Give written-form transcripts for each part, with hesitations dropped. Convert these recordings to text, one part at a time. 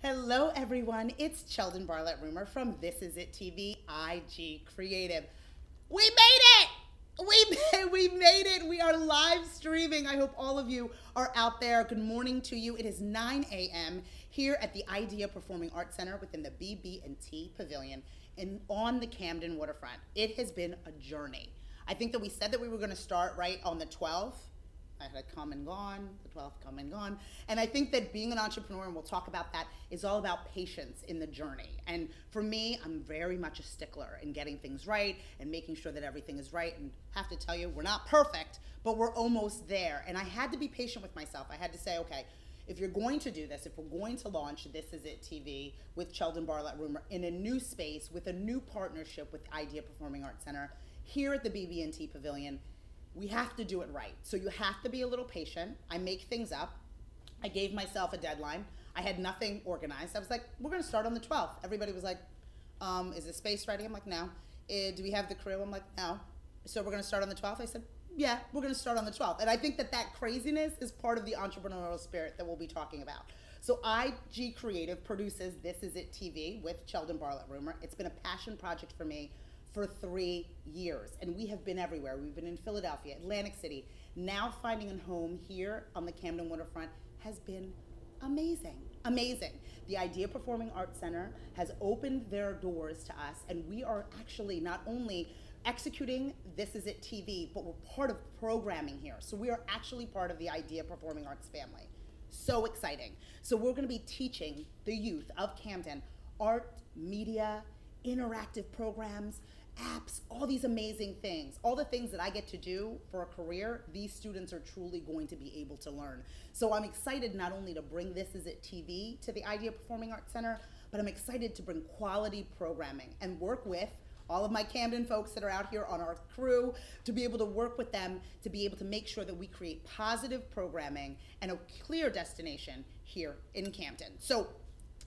Hello, everyone. It's Cheldin Barlatt Rumer from This Is It TV, IG Creative. We made it! We made it. We are live streaming. I hope all of you are out there. Good morning to you. It is 9 a.m. here at the Idea Performing Arts Center within the BB&T Pavilion and on the Camden Waterfront. It has been a journey. I think that we said that we were going to start right on the 12th. I had come and gone, the 12th come and gone. And I think that being an entrepreneur, and we'll talk about that, is all about patience in the journey. And for me, I'm very much a stickler in getting things right and making sure that everything is right. And I have to tell you, we're not perfect, but we're almost there. And I had to be patient with myself. I had to say, okay, if you're going to do this, if we're going to launch This Is It TV with Cheldin Barlatt Rumer in a new space, with a new partnership with Idea Performing Arts Center here at the BB&T Pavilion, we have to do it right. So you have to be a little patient. I make things up. I gave myself a deadline. I had nothing organized. I was like, we're gonna start on the 12th. Everybody was like, is the space ready? I'm like, no. Do we have the crew? I'm like, no. So we're gonna start on the 12th? I said, yeah, we're gonna start on the 12th. And I think that that craziness is part of the entrepreneurial spirit that we'll be talking about. So IG Creative produces This Is It TV with Cheldin Barlatt Rumer. It's been a passion project for me for 3 years, and we have been everywhere. We've been in Philadelphia, Atlantic City. Now finding a home here on the Camden Waterfront has been amazing, amazing. The Idea Performing Arts Center has opened their doors to us, and we are actually not only executing This Is It TV, but we're part of programming here. So we are actually part of the Idea Performing Arts family. So exciting. So we're gonna be teaching the youth of Camden art, media, interactive programs, apps, all these amazing things, all the things that I get to do for a career, these students are truly going to be able to learn. So I'm excited not only to bring This Is It TV to the Idea Performing Arts Center, but I'm excited to bring quality programming and work with all of my Camden folks that are out here on our crew, to be able to work with them, to be able to make sure that we create positive programming and a clear destination here in Camden. So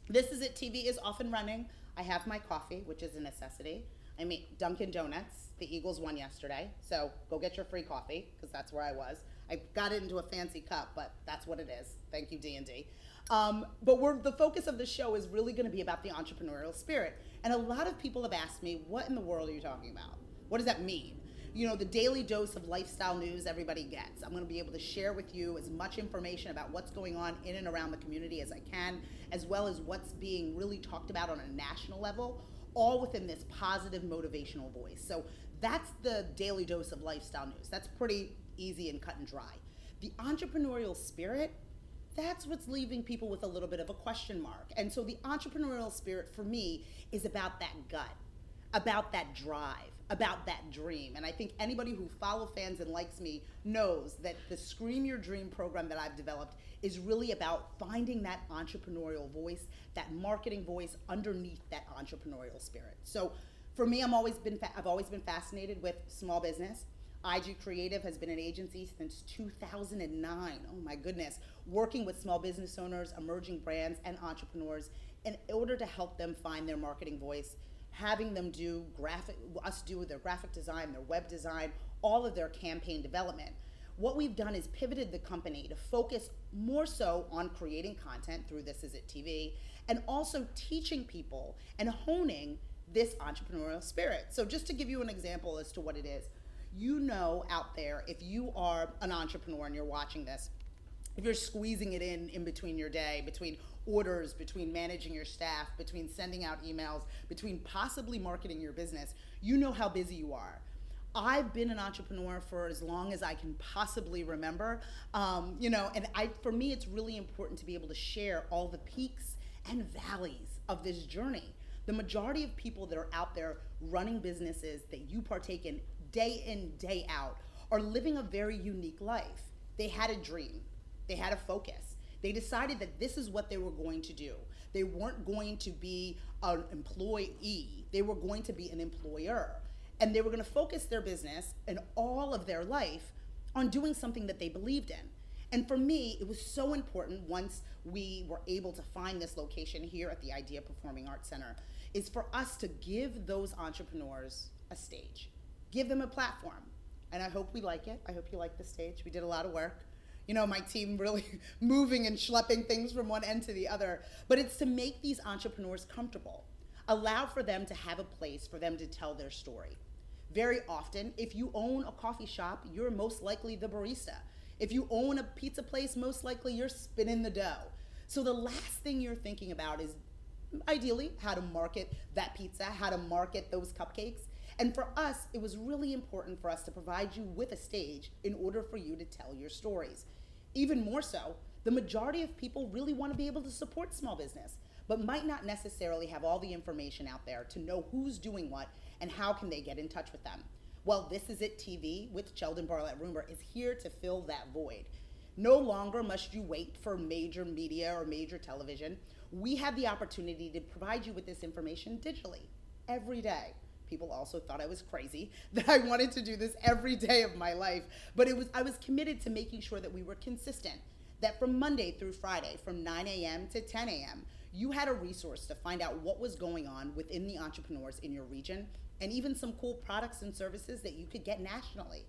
This Is It TV is off and running. I have my coffee, which is a necessity. I mean, Dunkin' Donuts, the Eagles won yesterday, so go get your free coffee, because that's where I was. I got it into a fancy cup, but that's what it is. Thank you, D&D. But the focus of the show is really gonna be about the entrepreneurial spirit. And a lot of people have asked me, what in the world are you talking about? What does that mean? You know, the daily dose of lifestyle news everybody gets. I'm gonna be able to share with you as much information about what's going on in and around the community as I can, as well as what's being really talked about on a national level, all within this positive motivational voice. So that's the daily dose of lifestyle news. That's pretty easy and cut and dry. The entrepreneurial spirit, that's what's leaving people with a little bit of a question mark. And so the entrepreneurial spirit for me is about that gut, about that drive, about that dream. And I think anybody who follows fans and likes me knows that the Scream Your Dream program that I've developed is really about finding that entrepreneurial voice, that marketing voice underneath that entrepreneurial spirit. So for me, I've always been fascinated with small business. IG Creative has been an agency since 2009. Oh my goodness, working with small business owners, emerging brands, and entrepreneurs in order to help them find their marketing voice, having them do their graphic design, their web design, all of their campaign development. What we've done is pivoted the company to focus more so on creating content through This Is It TV, and also teaching people and honing this entrepreneurial spirit. So just to give you an example as to what it is, you know out there, if you are an entrepreneur and you're watching this, if you're squeezing it in between your day, between orders, between managing your staff, between sending out emails, between possibly marketing your business, you know how busy you are. I've been an entrepreneur for as long as I can possibly remember, and for me, it's really important to be able to share all the peaks and valleys of this journey. The majority of people that are out there running businesses that you partake in, day out, are living a very unique life. They had a dream, they had a focus. They decided that this is what they were going to do. They weren't going to be an employee, they were going to be an employer. And they were gonna focus their business and all of their life on doing something that they believed in. And for me, it was so important once we were able to find this location here at the Idea Performing Arts Center, is for us to give those entrepreneurs a stage, give them a platform. And I hope we like it. I hope you like the stage. We did a lot of work. my team really moving and schlepping things from one end to the other. But it's to make these entrepreneurs comfortable, allow for them to have a place for them to tell their story. Very often, if you own a coffee shop, you're most likely the barista. If you own a pizza place, most likely you're spinning the dough. So the last thing you're thinking about is ideally how to market that pizza, how to market those cupcakes. And for us, it was really important for us to provide you with a stage in order for you to tell your stories. Even more so, the majority of people really want to be able to support small business, but might not necessarily have all the information out there to know who's doing what and how can they get in touch with them. Well, This Is It TV with Cheldin Barlatt Rumer is here to fill that void. No longer must you wait for major media or major television. We have the opportunity to provide you with this information digitally every day. People also thought I was crazy, that I wanted to do this every day of my life, but I was committed to making sure that we were consistent, that from Monday through Friday, from 9 a.m. to 10 a.m., you had a resource to find out what was going on within the entrepreneurs in your region, and even some cool products and services that you could get nationally.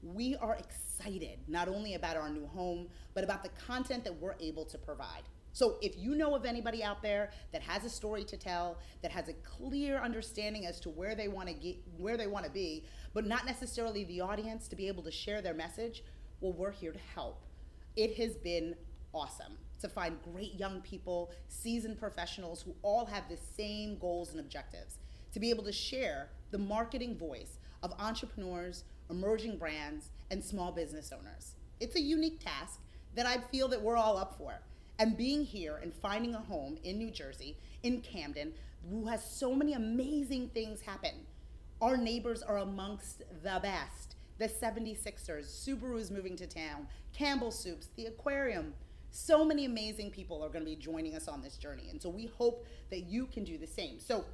We are excited not only about our new home, but about the content that we're able to provide. So if you know of anybody out there that has a story to tell, that has a clear understanding as to where they want to be, but not necessarily the audience to be able to share their message, well, we're here to help. It has been awesome to find great young people, seasoned professionals who all have the same goals and objectives, to be able to share the marketing voice of entrepreneurs, emerging brands, and small business owners. It's a unique task that I feel that we're all up for. And being here and finding a home in New Jersey, in Camden, who has so many amazing things happen. Our neighbors are amongst the best. The 76ers, Subaru's moving to town, Campbell Soups, the aquarium. So many amazing people are going to be joining us on this journey. And so we hope that you can do the same. So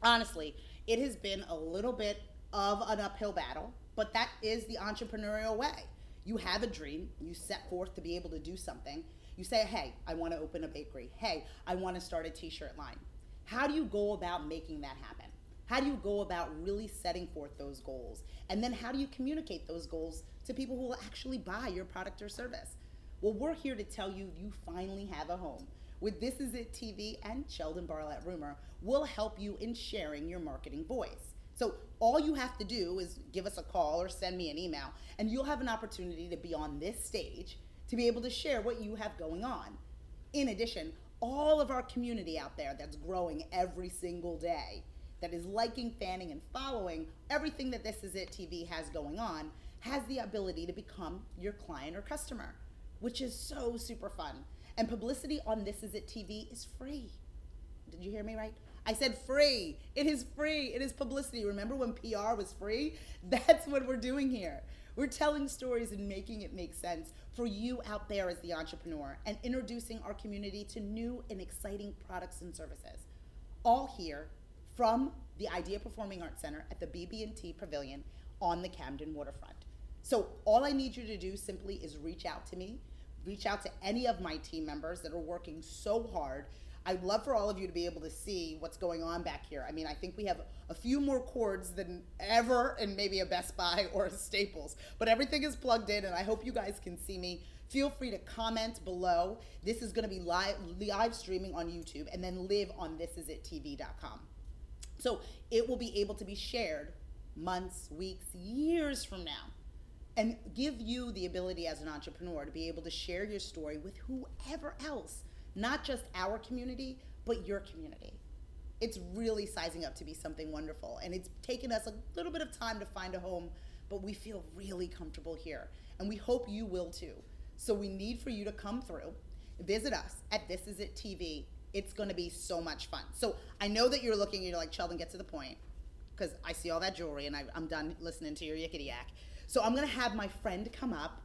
honestly, it has been a little bit of an uphill battle, but that is the entrepreneurial way. You have a dream, you set forth to be able to do something. You say, hey, I want to open a bakery. Hey, I want to start a t-shirt line. How do you go about making that happen? How do you go about really setting forth those goals? And then how do you communicate those goals to people who will actually buy your product or service? Well, we're here to tell you you finally have a home. With This Is It TV and Cheldin Barlatt Rumer, we'll help you in sharing your marketing voice. So all you have to do is give us a call or send me an email, and you'll have an opportunity to be on this stage to be able to share what you have going on. In addition, all of our community out there that's growing every single day, that is liking, fanning, and following everything that This Is It TV has going on, has the ability to become your client or customer, which is so super fun. And publicity on This Is It TV is free. Did you hear me right? I said free. It is free. It is publicity. Remember when PR was free? That's what we're doing here. We're telling stories and making it make sense for you out there as the entrepreneur, and introducing our community to new and exciting products and services. All here from the Idea Performing Arts Center at the BB&T Pavilion on the Camden Waterfront. So all I need you to do simply is reach out to me, reach out to any of my team members that are working so hard. I'd love for all of you to be able to see what's going on back here. I mean, I think we have a few more cords than ever in maybe a Best Buy or a Staples, but everything is plugged in, and I hope you guys can see me. Feel free to comment below. This is going to be live streaming on YouTube and then live on thisisittv.com. So it will be able to be shared months, weeks, years from now, and give you the ability as an entrepreneur to be able to share your story with whoever else. Not just our community, but your community. It's really sizing up to be something wonderful, and it's taken us a little bit of time to find a home, but we feel really comfortable here, and we hope you will too. So we need for you to come through, visit us at This Is It TV. It's going to be so much fun. So I know that you're looking and you're like, Cheldin, get to the point, because I see all that jewelry and I'm done listening to your yickety yak. So I'm going to have my friend come up,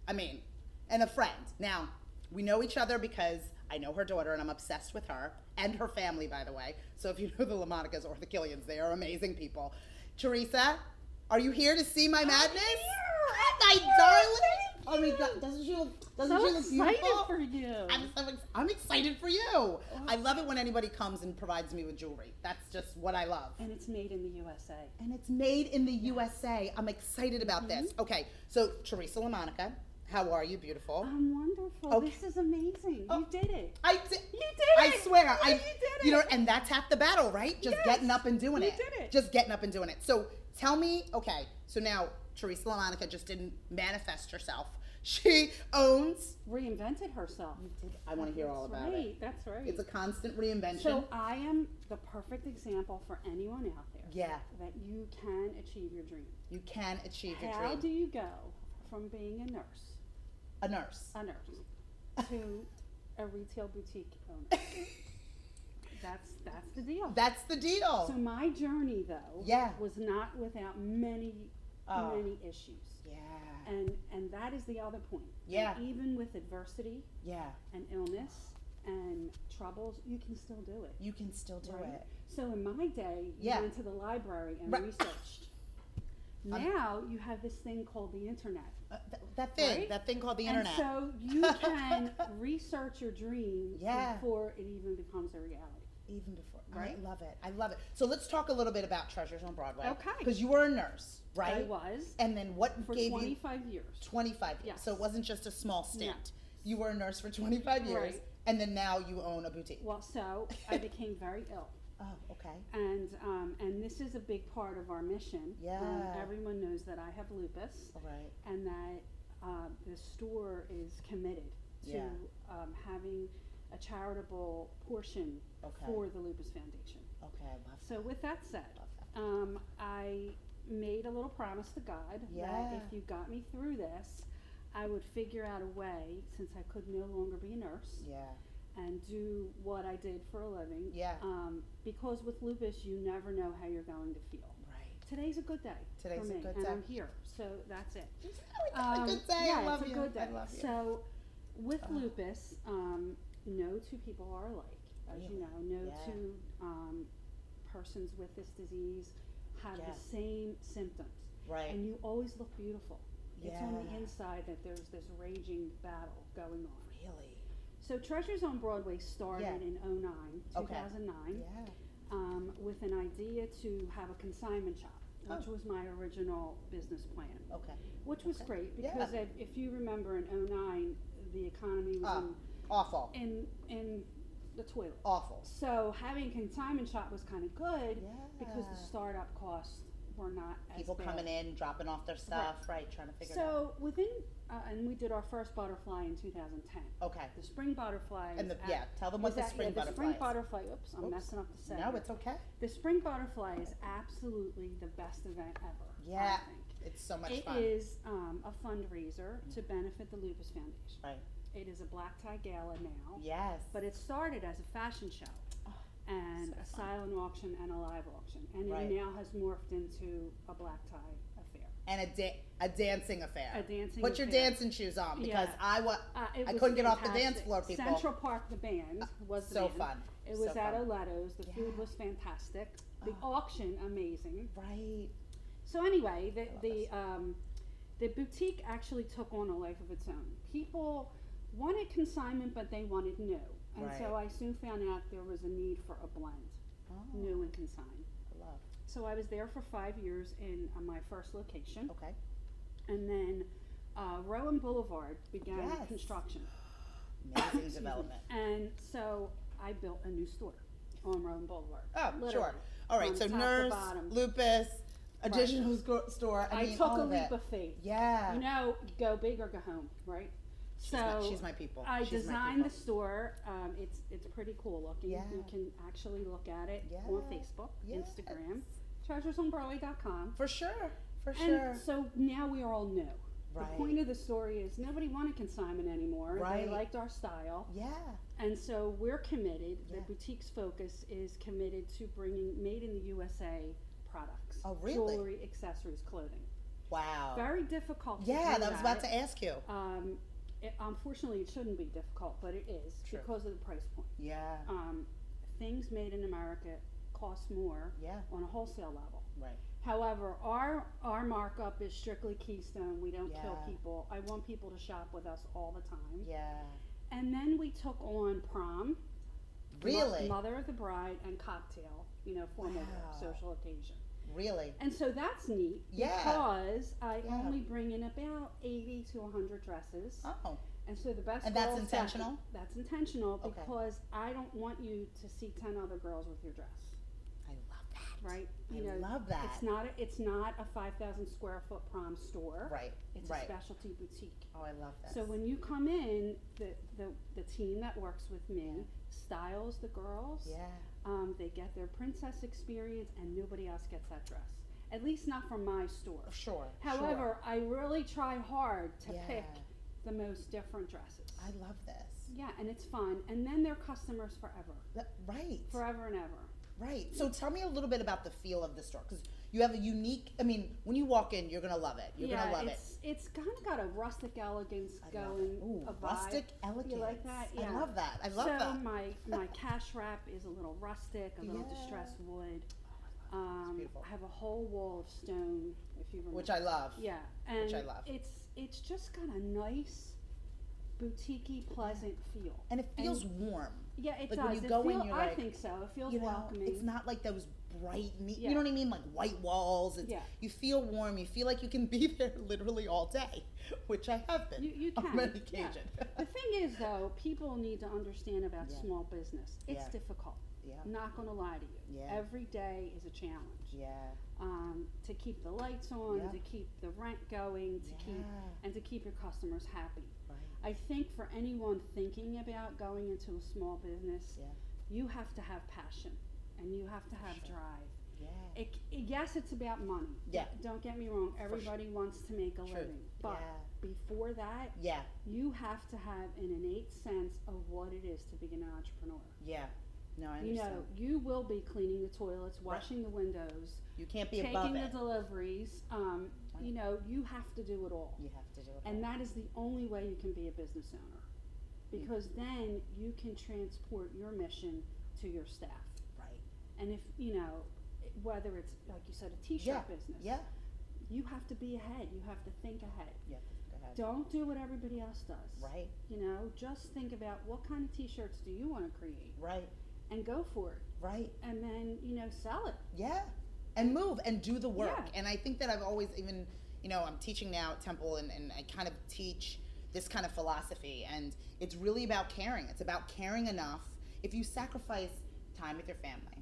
and a friend. Now, we know each other because I know her daughter and I'm obsessed with her, and her family, by the way. So if you know the LaMonicas or the Killians, they are amazing people. Teresa, are you here to see my madness? My darling. Oh my God, doesn't she look beautiful? I'm excited for you. I'm excited for you. I love it when anybody comes and provides me with jewelry. That's just what I love. And it's made in the USA. And it's made in the USA. I'm excited about this. Okay, so Teresa LaMonica How are you, beautiful? I'm wonderful. Okay. This is amazing. Oh. You did it. I did. You did I it. swear. Yes, I. you did You know, it. and that's half the battle, right? Just Yes. getting up and doing You it. did it. Just getting up and doing it. So tell me, okay. So now Teresa LaMonica just didn't manifest herself. She owns. Reinvented herself. I want to hear all about it. That's right. It's a constant reinvention. So I am the perfect example for anyone out there. Yeah. That you can achieve your dream. You can achieve your How dream. do you go from being a nurse A nurse. to a retail boutique owner? That's the deal. That's the deal. So my journey, though, Yeah. was not without many issues. Yeah. And that is the other point. Yeah. And even with adversity Yeah. and illness and troubles, you can still do it. You can still do Right? it. So in my day, you Yeah. went to the library and Right. researched. Now you have this thing called the internet. That thing called the internet. And so you can research your dream Yeah. before it even becomes a reality. Even before, Right? I love it. I love it. So let's talk a little bit about Treasures on Broadway. Okay. Because you were a nurse, right? I was And then what for gave 25 years. 25 years? Yes. So it wasn't just a small stint. No. You were a nurse for 25 years, Right. and then now you own a boutique. Well, so I became very ill. Oh, okay. And this is a big part of our mission. Yeah. Everyone knows that I have lupus, All right. and that the store is committed to Yeah. having a charitable portion Okay. for the Lupus Foundation. Okay, I love So with that said, Love that. I made a little promise to God Yeah. that if you got me through this, I would figure out a way, since I could no longer be a nurse, Yeah. and do what I did for a living. Yeah. Because with lupus, you never know how you're going to feel. Right. Today's a good day Today's for a me, good and day. I'm here, so that's it. A good day. Yeah, I love it's a you. good day. I love you. So with lupus, no two people are alike, as you Really? know. No Yeah. two persons with this disease have Yeah. the same symptoms. Right. And you always look beautiful. It's on the Yeah. inside that there's this raging battle going on. Really? So Treasures on Broadway started Yeah. in 2009, Yeah. with an idea to have a consignment shop, which Oh. was my original business plan, Okay. which was Okay. great Yeah. because if you remember in 2009, the economy was Awful. in the toilet. Awful. So having a consignment shop was kind of good Yeah. because the startup costs were not as People bad. coming in, dropping off their stuff, right? Trying to figure it out. So within, and we did our first butterfly in 2010. Okay. The spring butterfly. And is tell them what is the at- spring the butterfly spring is. butterfly. Oops, I'm Oops. messing up the set. No, here. it's okay. The spring butterfly is absolutely the best event ever. Yeah. I think. It's so much It fun. is a fundraiser to benefit the Lupus Foundation. Right. It is a black tie gala now, Yes. but it started as a fashion show and so a fun. silent auction and a live auction, and Right. it now has morphed into a black tie affair. And a dancing affair. A dancing Put your affair. dancing shoes on because Yeah. I It I was couldn't get off the fantastic. dance floor, people. Central Park, the band was the So band. fun. It So was at fun. Oletto's. The food Yeah. was fantastic. The Oh. auction, amazing. Right. So anyway, love the boutique actually took on a life of its own. People wanted consignment, but they wanted new, and so Right. I soon found out there was a need for a blend, Oh, new and consign. I love. So I was there for 5 years in my first location, Okay. and then Rowan Boulevard began Yes. construction. Amazing Excuse me. development. And so I built a new store on Rowan Boulevard. Oh, literally, sure. All right. from So top to nurse, bottom. lupus, additional store. I mean, took all a of leap it. of faith. Yeah. You know, go big or go home, right? She's my people. I She's my designed the people. store. It's pretty cool looking. Yeah. You can actually look at it Yeah. on Facebook, Yes. Instagram, treasuresonbroadway.com. For sure. For sure. And so now we are all new. Right. The point of the story is nobody wanted consignment anymore. Right. They liked our style. Yeah. And so we're committed, Yeah. the boutique's focus is committed to bringing made in the USA products. Oh, really? Jewelry, accessories, clothing. Wow. Very difficult to Yeah, do that was about to ask you. Unfortunately, it shouldn't be difficult, but it is True. because of the price point. Yeah. Things made in America cost more Yeah. on a wholesale level. Right. However, our markup is strictly Keystone. We don't kill Yeah. people. I want people to shop with us all the time. Yeah. And then we took on prom, Really? Mother of the Bride, and cocktail, formal Wow. social occasion. Really? And so that's neat Yeah. because I Yeah. only bring in about 80 to 100 dresses. Oh. And so the best And that's girls intentional? That's intentional Okay. because I don't want you to see 10 other girls with your dress. I love that. Right? I love that. It's not a 5,000 square foot prom store. Right. It's right. a specialty boutique. Oh, I love that. So when you come in, the team that works with me styles the girls. Yeah. They get their princess experience, and nobody else gets that dress. At least not from my store. Sure. However, I really try hard to Yeah. pick the most different dresses. I love this. Yeah, and it's fun. And then they're customers forever. Right. Forever and ever. Right. So tell me a little bit about the feel of the store, because you have a unique. I mean, when you walk in, you're gonna love it. You're gonna love it. It's kind of got a rustic elegance I love going. it. Ooh, a vibe. rustic elegance. You like that? Yeah. I love that. I love so that. my cash wrap is a little rustic, a little Yeah. distressed wood. beautiful. I have a whole wall of stone, if you remember. Which I love. Yeah, and I love. it's just got a nice, boutique-y, pleasant feel. And it feels warm. Yeah, it Like does. when you go in, you're I like, think so. It feels You know, welcoming. it's not like those bright, neat, Yeah. you know what I mean? Like white walls. It's, Yeah. You feel warm. You feel like you can be there literally all day, which I have been You can. on many yeah. occasions. The thing is, though, people need to understand about Yeah. small business. It's Yeah. difficult. Yeah. I'm not going to lie to you. Yeah. Every day is a challenge. Yeah. To keep the lights on, Yeah. to keep the rent going, to keep your customers happy. Right. I think for anyone thinking about going into a small business, Yeah. you have to have passion and you have to have Sure. drive. Yeah. Yes, it's about money. Yeah. Don't get me wrong. Everybody wants to make a True. living, but Yeah. before that, Yeah. you have to have an innate sense of what it is to be an entrepreneur. Yeah. No, I You understand. know, you will be cleaning the toilets, washing the windows, You can't be above taking the it. deliveries. You know, you have to do it all. You have to do it. And all. that is the only way you can be a business owner. Because then you can transport your mission to your staff. Right. And if, you know, whether it's, like you said, a t-shirt Yeah. business, Yeah. you have to be ahead. You have to think ahead. Yeah. Go ahead. Don't do what everybody else does. Right. You know, just think about what kind of t-shirts do you want to create Right. and go for it. Right. And then, you know, sell it. Yeah. And move and do the work. Yeah. And I think that I've always even, you know, I'm teaching now at Temple and I kind of teach this kind of philosophy, and it's really about caring. It's about caring enough. If you sacrifice time with your family,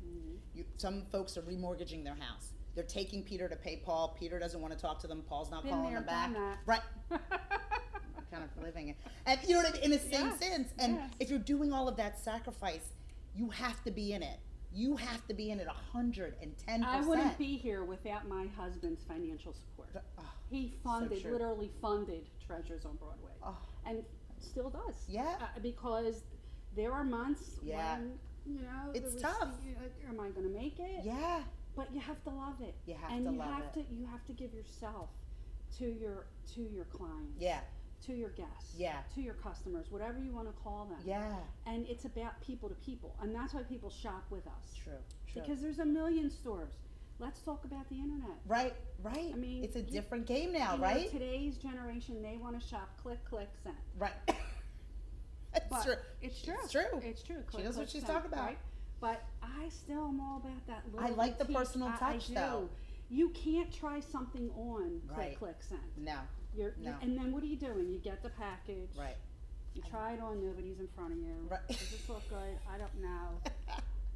some folks are remortgaging their house. They're taking Peter to pay Paul. Peter doesn't want to talk to them. Paul's not Been calling there, them back. done that. Right. I'm kind of living it. And you know what I mean? In the same Yes, sense. And yes. if you're doing all of that sacrifice, you have to be in it. You have to be in it 110%. I wouldn't be here without my husband's financial support. Oh, He funded, true. literally funded Treasures on Broadway. oh, And still does. Yeah. Because there are months Yeah. when, you know, It's there was- tough. Am I going to make it? yeah. But you have to love it. You have and to you love have it. to you have to give yourself to your clients. Yeah. To your guests. Yeah. To your customers, whatever you want to call them. Yeah. And it's about people to people. And that's why people shop with us. True. True. Because there's a million stores. Let's talk about the internet. right. Right. I mean, it's a you- different game now, You know, right? today's generation, they want to shop click, click, send. Right. It's But true. it's true. It's true. It's true. She Click, knows what click, she's send, talking about. Right? But I still am all about that little I like the boutique. personal touch, I do. though. You can't try something on click, Right. click, send. No. No. And then what are you doing? You get the package. Right. You try it on. Nobody's in front of you. Right. Does this look good? I don't know.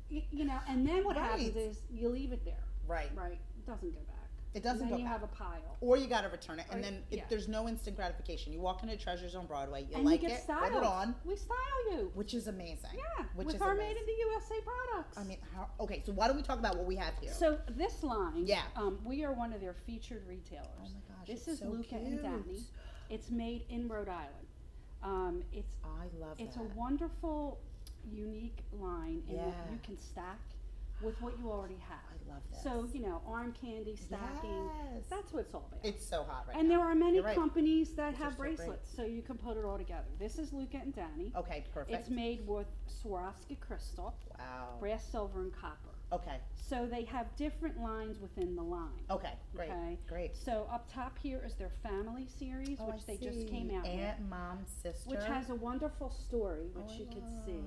You know, and then what happens Right. is you leave it there. Right. Right. It doesn't go back. It doesn't and go then you back. have a pile. Or you got to return it, and Or- then yeah. there's no instant gratification. You walk into Treasures on Broadway, you and like you get it, styled. put it on, We style you. which is amazing. Yeah. Which with is our amazing. made in the USA products. I mean, okay, so why don't we talk about what we have here? So this line, Yeah. We are one of their featured retailers. Oh my gosh, This it's is so Luca and cute. Danny. It's made in Rhode Island. I love It's that. a wonderful, unique line in that Yeah. you can stack with what you already have. I love this. So, you know, arm candy, stacking, Yes. that's what it's all about. It's so hot right and now. there are many You're right. companies that Which have is so great. bracelets, so you can put it all together. This is Luca and Danny. Okay, perfect. It's made with Swarovski crystal, Wow. brass, silver, and copper. Okay. So they have different lines within the line. Okay. Great. Okay. Great. So up top here is their family series, Oh, which I they just see. came out Aunt, with, mom, sister. which has a wonderful story, which Oh, I you can love. see.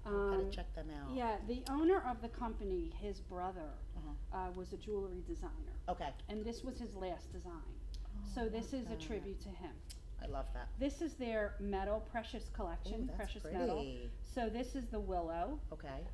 Gotta check them out. Yeah, the owner of the company, his brother, was a jewelry designer, Okay. and this was his last design. So I this love is a that. tribute to him. I love that. This is their metal precious collection, Ooh, that's precious pretty. metal. So this is the willow. Okay.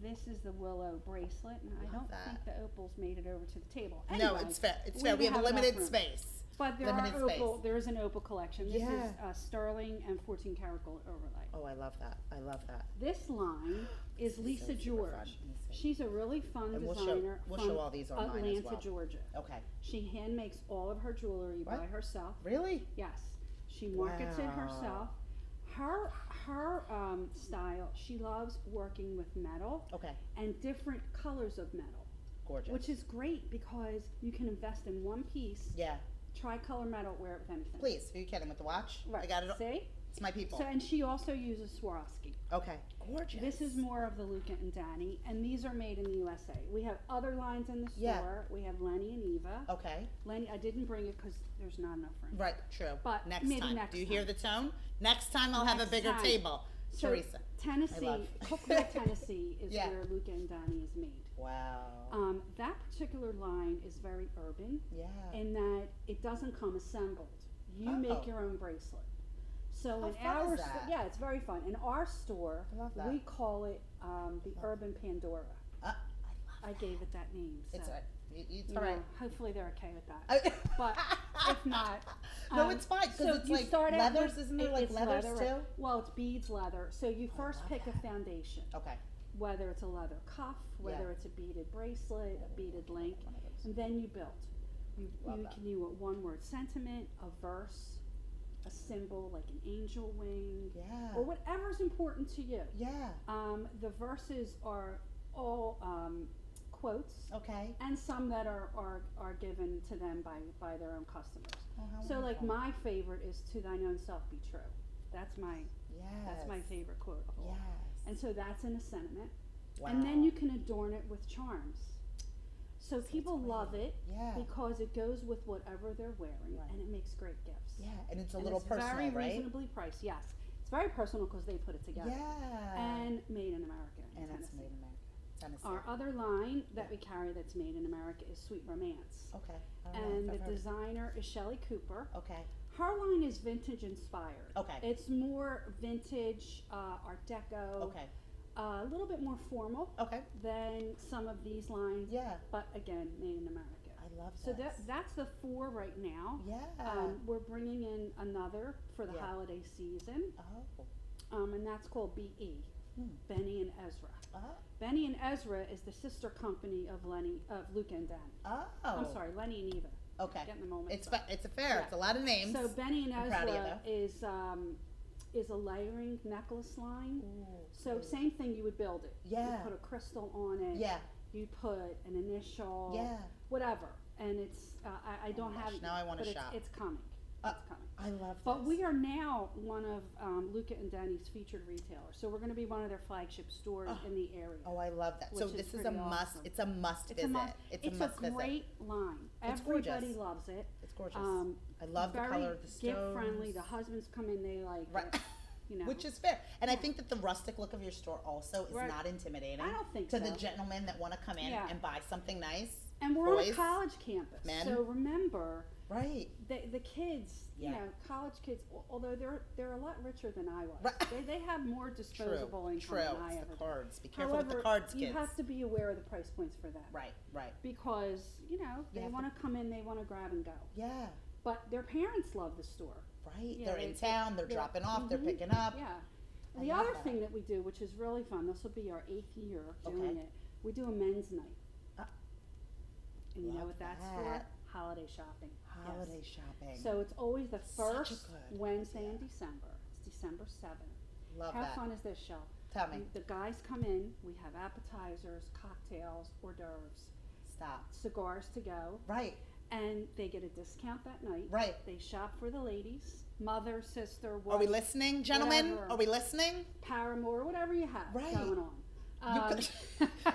This is the willow bracelet, and I Love don't that. think the opals made it over to the table. No, Anyway, it's fair. It's fair. We have a enough limited room. space. But there Limited are opal. space. There is an opal collection. This Yeah. is sterling and 14 karat gold overlay. Oh, I love that. I love that. This line is This is Lisa so super George. fun. Let me see. She's a really fun And designer we'll from show all these online Atlanta, as well. Georgia. Okay. She hand makes all of her jewelry by What? herself. Really? Yes, she markets it Wow. herself. Her style. She loves working with metal Okay. and different colors of metal, Gorgeous. which is great because you can invest in one piece. Yeah. Tricolor metal, wear it with anything. Please. Who are you kidding with the watch? Right. I got it. See? It's my people. So, and she also uses Swarovski. Okay. Gorgeous. This is more of the Luca and Danny, and these are made in the USA. We have other lines in the store. Yeah. We have Lenny and Eva. Okay. Lenny, I didn't bring it because there's not enough room. Right. True. But next maybe time. next Do you hear time. the tone? Next time I'll have a Next bigger time. table. So Teresa. Tennessee, love- Cookville, Tennessee is Yeah. where Luca and Danny is made. Wow. That particular line is very urban Yeah. in that it doesn't come assembled. You Oh. make your own bracelet. So How in fun our is that? yeah, it's very fun. In our store, I love that. we call it the Urban Pandora. I love I gave it that name. So, It's all right. It's you all right. know, hopefully they're okay with that. I- But if not, No, it's fine, 'cause it's you like start out leathers, with- isn't there, like, it's leathers leather, too? Well, it's beads leather. So you first love pick a that. foundation, Okay. whether it's a leather cuff, whether Yeah. it's a beaded bracelet, a beaded link, One of those. and then you build. You Love that. can use a one-word sentiment, a verse, a symbol like an angel wing, Yeah. or whatever's important to you. Yeah. The verses are all quotes, Okay. and some that are given to them by their own customers. Oh, how So like wonderful. my favorite is "To thine own self be true." That's my Yes. favorite quote of all. Yes. And so that's in a sentiment. Wow. And then you can adorn it with charms. So That's people great. love it Yeah. because it goes with whatever they're wearing, Right. and it makes great gifts. Yeah, and it's a And little it's personal, very right? reasonably priced. Yes, it's very personal because they put it together. Yeah. And made in America in And it's Tennessee. made in America. Tennessee. Our other line that we carry that's made in America is Sweet Romance. Okay. I don't know And if the I've heard. designer is Shelley Cooper. Okay. Her line is vintage inspired. Okay. It's more vintage, Art Deco, Okay. a little bit more formal Okay. than some of these lines, Yeah. but again, made in America. I love So this. that's the 4 right now. Yeah. We're bringing in another for the Yeah. holiday season, Oh. and that's called BE, Hmm. Benny and Ezra. Oh. Benny and Ezra is the sister company of Luca and Danny. Oh. I'm sorry, Lenny and Eva. Okay. Getting the moment. It's it's a fair. Yeah. It's a lot of names. So Benny and I'm proud of you, Ezra is a layering necklace line. Ooh, So cute. same thing, you would build it. Yeah. You put a crystal on it. Yeah. You put an initial. Yeah. Whatever, and it's I don't my have gosh, it now yet, I wanna but shop. It's coming. Uh, It's coming. I love this. But we are now one of Luca and Danny's featured retailers, so we're going to be one of their flagship stores Oh. in the area. Oh, I love that. So which is this is a pretty must. awesome. It's a must It's visit. a must. It's a It's must a visit. great line. It's Everybody gorgeous. loves it. It's gorgeous. Um, I love the very color of the stones. gift friendly. The husbands come in, they like Right. it. You know, Which is fair. And I Yeah. think that the rustic look of your store also is Right. not intimidating. I don't think to so. the gentlemen that want to come in Yeah. and buy something nice. and we're on a boys, college campus, men. so remember Right. the kids. Yeah. You know, college kids. Although they're a lot richer than I was. Right. They have more disposable income True. than I It's ever the did. cards. Be careful However, with the cards, you kids. have to be aware of the price points for them. Right. Right. Because, you know, You they have want to come in, they want to grab and go. Yeah. But their parents love the store. Right. Yeah, they're in town. They're dropping off. They're Mhm. picking up. Yeah. I The love other that. thing that we do, which is really fun, this will be our 8th year doing Okay. it, we do a men's night. Uh, And you know love what that's that. for? Holiday shopping. Yes. Holiday shopping. So it's always the Such a first good Wednesday in idea. December. It's December 7th. Love How that. fun is this, Shell? Tell me. The guys come in, we have appetizers, cocktails, hors d'oeuvres, Stop. cigars to go, Right. and they get a discount that night. Right. They shop for the ladies, mother, sister, wife, Are we listening, gentlemen? whatever. Are we listening? paramour, whatever you have Right. going on.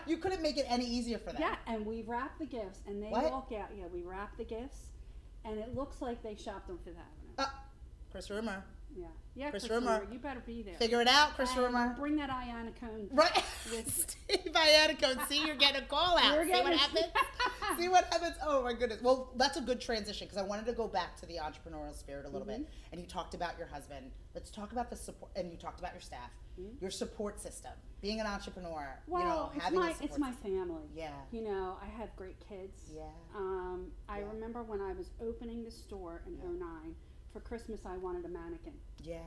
You couldn't make it any easier for them. Yeah, and we wrap the gifts, and they What? walk out. Yeah, we wrap the gifts, and it looks like they shopped on Fifth Avenue. Chris Rumer, Yeah, Chris Chris Rumer. Rumer, you better be there. Figure it out, Chris And Rumer. bring that ionicone Right. with Steve Iannico. See, you're getting a call out. You're See getting what a- happens? See what happens? Oh my goodness. Well, that's a good transition because I wanted to go back to the entrepreneurial spirit a little bit. And you talked about your husband. Let's talk about the support. And you talked about your staff, your support system, being an entrepreneur. Well, you know, it's having my a support it's my system. family. Yeah. You know, I have great kids. Yeah. I Yeah. remember when I was opening the store in '09. For Christmas, I wanted a mannequin. Yeah.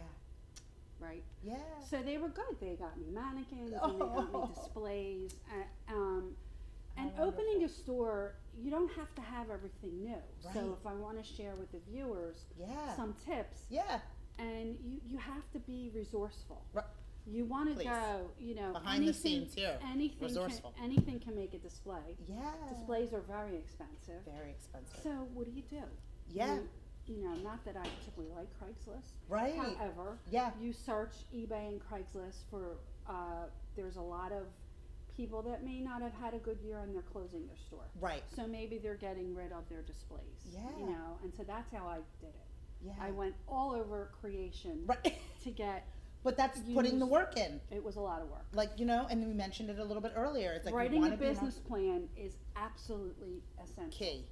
Right. Yeah. So they were good. They got me mannequins and they got me displays. And opening a store, you don't have to have everything new. Right. So if I want to share with the viewers some tips, Yeah. and you have to be resourceful. Right. You want to Please. go, you know, Behind the anything, scenes here. anything Resourceful. anything can make a display. Yeah. Displays are very expensive. Very expensive. So what do? Yeah. You know, not that I particularly like Craigslist. Right. However, Yeah. you search eBay and Craigslist for, there's a lot of people that may not have had a good year and they're closing their store. Right. So maybe they're getting rid of their displays. Yeah. You know, and so that's how I did it. Yeah. I went all over creation Right. to get, But that's putting the work in. it was a lot of work. Like, you know, and we mentioned it a little bit earlier. It's like Writing you a want to be business plan is absolutely essential. key.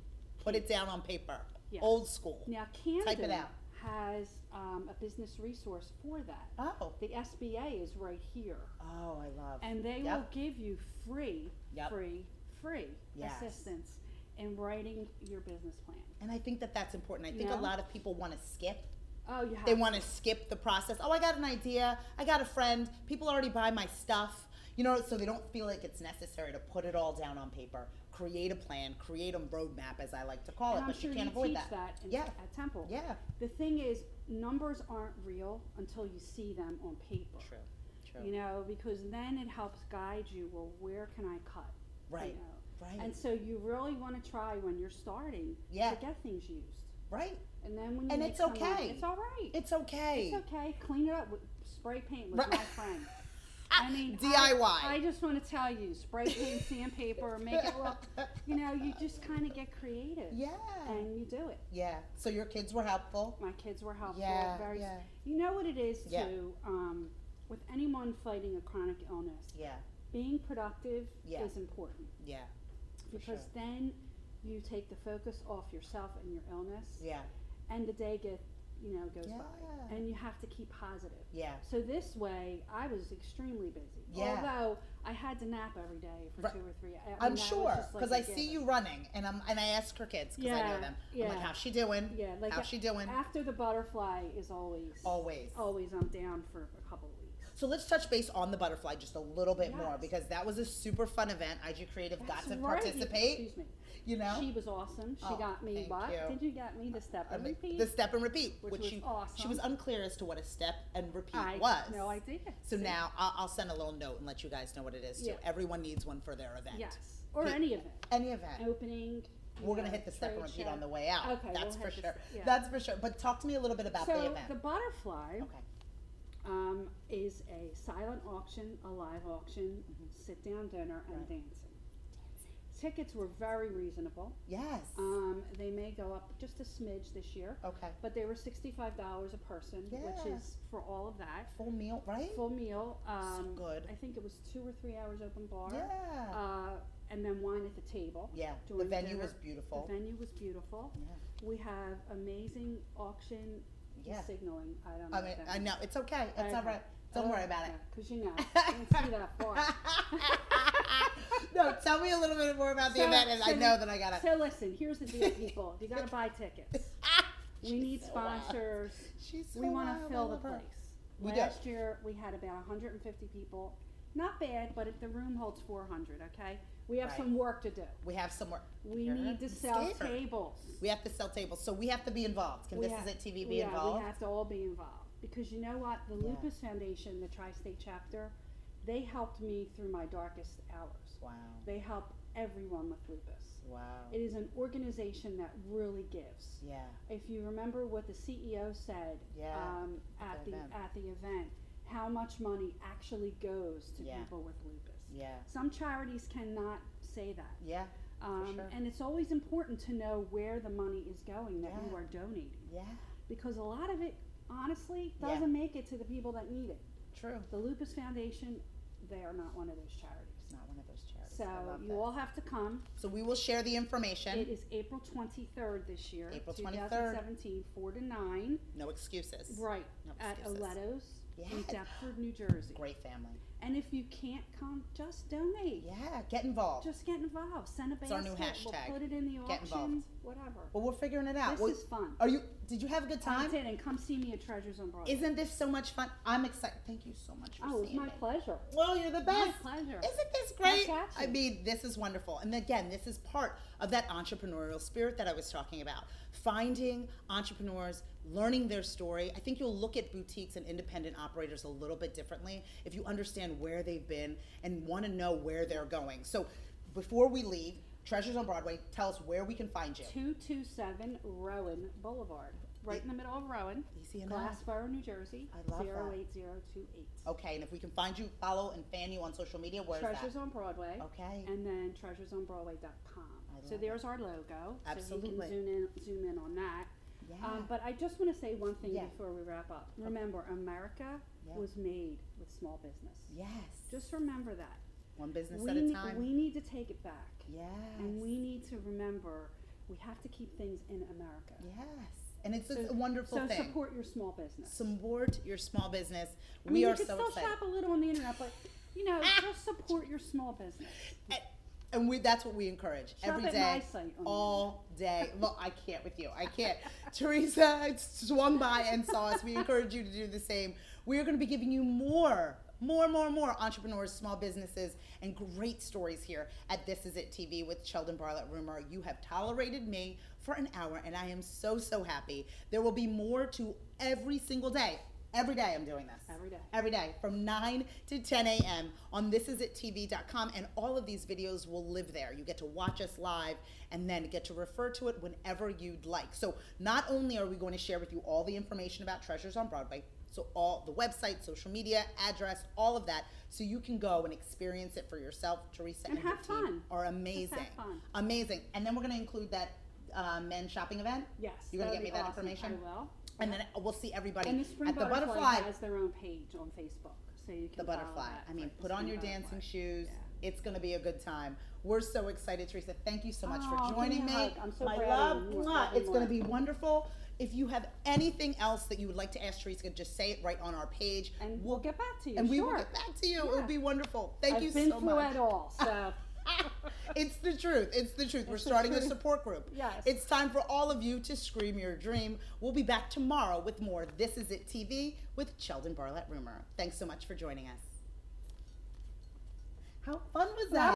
Put it down on paper. Yes. Old school. Now, Camden Type it out. has a business resource for that. Oh. The SBA is right here. Oh, I love. And they will give you free Yes. assistance in writing your business plan. And I think that that's important. I think You a know? lot of people want to skip. Oh, you have They want to skip the process. Oh, I got an idea. I got a friend. People already buy my stuff. You know, so they don't feel like it's necessary to put it all down on paper. Create a plan, create a roadmap, as I like to call And it. I'm But sure you can't you avoid teach that Yeah. at Temple. Yeah. The thing is, numbers aren't real until you see them on paper. True. True. You know, because then it helps guide you. Well, where can I cut? Right. You know? Right. And so you really want to try when you're starting Yeah. to get things used. Right. And then when you And make it's some money, okay. it's all right. It's okay. It's okay. Clean it up with spray paint was Right. my friend. I mean, DIY. I just want to tell you, spray paint, sandpaper, make it look. You know, you just kind of get creative. Yeah. And you do it. Yeah. So your kids were helpful. My kids were helpful. Yeah. Very. Yeah. You know what it is Yeah. too. With anyone fighting a chronic illness, Yeah. being productive Yeah. is important Yeah. because sure. then you take the focus off yourself and your illness, Yeah. and the day goes by, Yeah. and you have to keep positive. Yeah. So this way, I was extremely busy. Yeah. Although I had to nap every day for Right. 2 or 3. I'm mean, sure was just like because a I see given. you running, and I ask her kids because I know Yeah, them. I'm yeah. like, how's she doing? Yeah, like how's she doing? After the butterfly is always I'm down for a couple of weeks. So let's touch base on the butterfly just a little bit more Yes. because that was a super fun event. IG Creative got That's to right. participate. Excuse me. You know, She was awesome. She Oh, got me thank what? you. Did you get me the step and repeat? the step and repeat, Which which was she awesome. was unclear as to what a step and repeat I was. no idea. So See? now I'll send a little note and let you guys know what it is too. Yeah. Everyone needs one for their event. Yes, or Yeah. any event. Any event. Opening. We're gonna hit the step and trade repeat show. on the way out. Okay, That's we'll for hit sure. the- yeah. That's for sure. But talk to me a little bit about So the event. the butterfly Okay. is a silent auction, a live auction, sit down dinner, and Right. dancing. Tickets were very reasonable. Yes. They may go up just a smidge this year, Okay. but they were $65 a person, Yeah. which is for all of that. Full meal, right? Full meal. good. I think it was 2 or 3 hours open bar. Yeah. And then wine at the table. Yeah. The during venue dinner. was beautiful. The venue was beautiful. Yeah. We have amazing auction Yeah. signaling. I don't know. I what mean, that I means. know it's okay. It's Okay. all right. Don't worry about it. Because you know, I didn't see that far. No, tell me a little bit more about the event, and I know that I gotta. So listen, here's the deal, people. You gotta buy tickets. We need sponsors. She's so We want to wild. fill I the love her. place. We do. Last year we had about 150 people. Not bad, but if the room holds 400, okay? We have Right. some work to do. We have some more. We You're need to sell scared. tables. We have to sell tables, so we have to be involved. Can We This have- Is It TV be yeah, involved? we have to all be involved. Because you know what? The Yeah. Lupus Foundation, the Tri-State chapter, they helped me through my darkest hours. Wow. They help everyone with lupus. Wow. It is an organization that really gives. Yeah. If you remember what the CEO said Yeah, at the the event. at the event, how much money actually goes to Yeah. people with lupus. Yeah. Some charities cannot say that. Yeah. sure. And it's always important to know where the money is going that you Yeah. are donating. Yeah. Because a lot of it honestly Yeah. doesn't make it to the people that need it. True. The Lupus Foundation, they are not one of those charities. It's not one of those charities. So I love you this. all have to come. So we will share the information. It is April 23rd this year. April 23rd. 2017, 4 to 9. No excuses. Right. No At excuses. Aletto's in Yes. Deptford, New Jersey. Great family. And if you can't come, just donate. Yeah, get involved. Just get involved. Send a It's basket. our new hashtag. We'll put it in the Get auction. involved. Whatever. Well, we're figuring it out. This Well, is fun. Did you have a good I time? did, and come see me at Treasures on Broadway. Isn't this so much fun? I'm excited. Thank you so much for Oh, it's seeing my me. pleasure. Well, you're the best. My pleasure. Isn't this great? Look at I you. mean, this is wonderful. And again, this is part of that entrepreneurial spirit that I was talking about. Finding entrepreneurs, learning their story. I think you'll look at boutiques and independent operators a little bit differently if you understand where they've been and want to know where they're going. So before we leave, Treasures on Broadway, tell us where we can find you. 227 Rowan Boulevard. Right in the middle of Rowan. Easy enough. Glassboro, New Jersey. I love that. 08028. Okay, and if we can find you, follow and fan you on social media, where's Treasures that? on Broadway. Okay. And then treasuresonbroadway.com. I So love there's our logo. Absolutely. So you can zoom in on that. Yeah. But I just want to say one thing Yeah. before we wrap up. Remember, America Yeah. was made with small business. Yes. Just remember that. One business at a time. We need to take it back. Yes. And we need to remember we have to keep things in America. Yes. And it's So- a wonderful So thing. support your small business. Support your small business. I mean, We you are can so still excited. shop a little on the internet, but just support your small business. And that's what we encourage Shop every at day, my site on the all day. Well, I can't with you. I can't. Teresa swung by and saw us. We encourage you to do the same. We are going to be giving you more entrepreneurs, small businesses, and great stories here at This Is It TV with Cheldin Barlatt Rumer. You have tolerated me for an hour, and I am so, so happy. There will be more to every single day. Every day I'm doing this. Every day. Every day from 9 to 10 a.m. on thisisItTV.com, and all of these videos will live there. You get to watch us live and then get to refer to it whenever you'd like. So not only are we going to share with you all the information about Treasures on Broadway, so all the website, social media, address, all of that, so you can go and experience it for yourself. Teresa And and her have team fun. are Just amazing. have fun. Amazing. And then we're going to include that men's shopping event. Yes. You're going to that'd get me be that awesome. information? I will. And then we'll see everybody And the Spring at the Butterfly Butterfly. has their own page on Facebook, so you can The follow Butterfly. that, I mean, like the put on Spring your dancing Butterfly. shoes. Yeah. It's going to be a good time. We're so excited, Teresa. Thank you so much Oh, for joining give me me. a hug. I'm so My proud love. of you. Mwah. Love you It's going to more. be wonderful. If you have anything else that you would like to ask Teresa, just say it right on our page. And we'll get back to you. And we sure. will get back to you. It Yeah. would be wonderful. Thank I've you been so through much. it all, so. It's the truth. It's the truth. We're It's the starting a truth. support group. Yes. It's time for all of you to scream your dream. We'll be back tomorrow with more This Is It TV with Cheldin Barlatt Rumer. Thanks so much for joining us. How fun was that?